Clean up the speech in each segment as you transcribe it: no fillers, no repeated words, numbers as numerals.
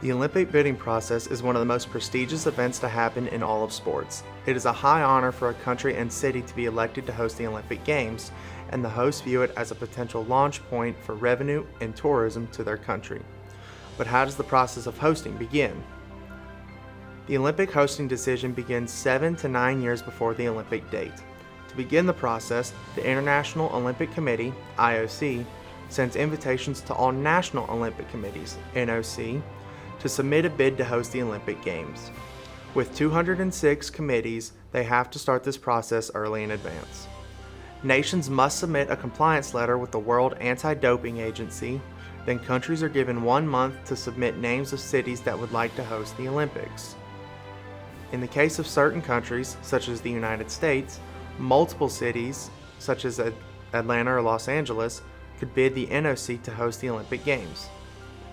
The Olympic bidding process is one of the most prestigious events to happen in all of sports. It is a high honor for a country and city to be elected to host the Olympic Games, and the hosts view it as a potential launch point for revenue and tourism to their country. But how does the process of hosting begin? The Olympic hosting decision begins 7 to 9 years before the Olympic date. To begin the process, the International Olympic Committee, IOC, sends invitations to all national Olympic committees, NOC, to submit a bid to host the Olympic Games. With 206 committees, they have to start this process early in advance. Nations must submit a compliance letter with the World Anti-Doping Agency, then countries are given 1 month to submit names of cities that would like to host the Olympics. In the case of certain countries, such as the United States, multiple cities, such as Atlanta or Los Angeles, could bid the NOC to host the Olympic Games.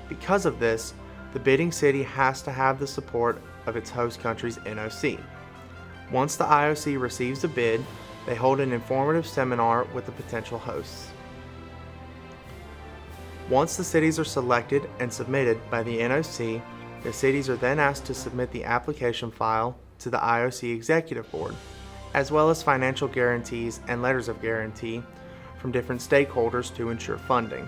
Because of this, the bidding city has to have the support of its host country's NOC. Once the IOC receives a bid, they hold an informative seminar with the potential hosts. Once the cities are selected and submitted by the NOC, the cities are then asked to submit the application file to the IOC Executive Board, as well as financial guarantees and letters of guarantee from different stakeholders to ensure funding.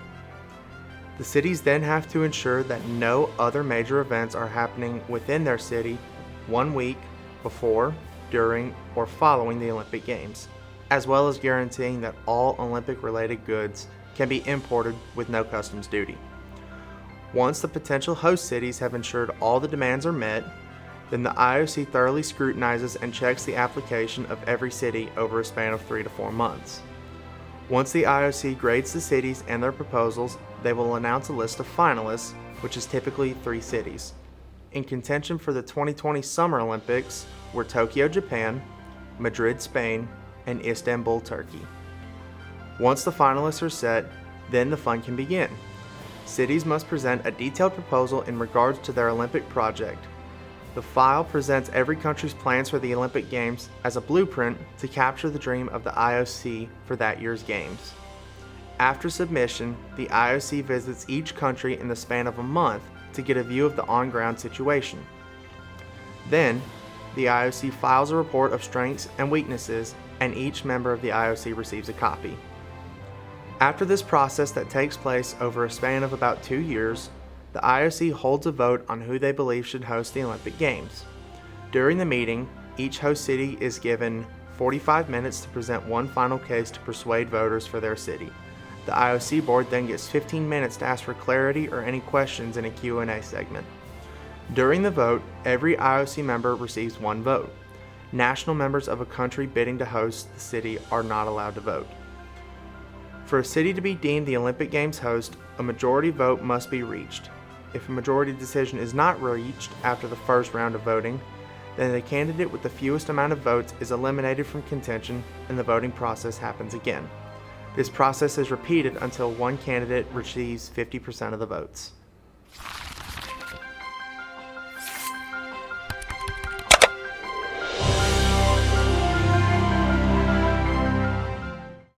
The cities then have to ensure that no other major events are happening within their city 1 week before, during, or following the Olympic Games, as well as guaranteeing that all Olympic-related goods can be imported with no customs duty. Once the potential host cities have ensured all the demands are met, then the IOC thoroughly scrutinizes and checks the application of every city over a span of 3 to 4 months. Once the IOC grades the cities and their proposals, they will announce a list of finalists, which is typically 3 cities. In contention for the 2020 Summer Olympics were Tokyo, Japan, Madrid, Spain, and Istanbul, Turkey. Once the finalists are set, then the fun can begin. Cities must present a detailed proposal in regards to their Olympic project. The file presents every country's plans for the Olympic Games as a blueprint to capture the dream of the IOC for that year's Games. After submission, the IOC visits each country in the span of a month to get a view of the on-ground situation. Then, the IOC files a report of strengths and weaknesses, and each member of the IOC receives a copy. After this process that takes place over a span of about 2 years, the IOC holds a vote on who they believe should host the Olympic Games. During the meeting, each host city is given 45 minutes to present one final case to persuade voters for their city. The IOC board then gets 15 minutes to ask for clarity or any questions in a Q&A segment. During the vote, every IOC member receives 1 vote. National members of a country bidding to host the city are not allowed to vote. For a city to be deemed the Olympic Games host, a majority vote must be reached. If a majority decision is not reached after the first round of voting, then the candidate with the fewest amount of votes is eliminated from contention and the voting process happens again. This process is repeated until one candidate receives 50% of the votes.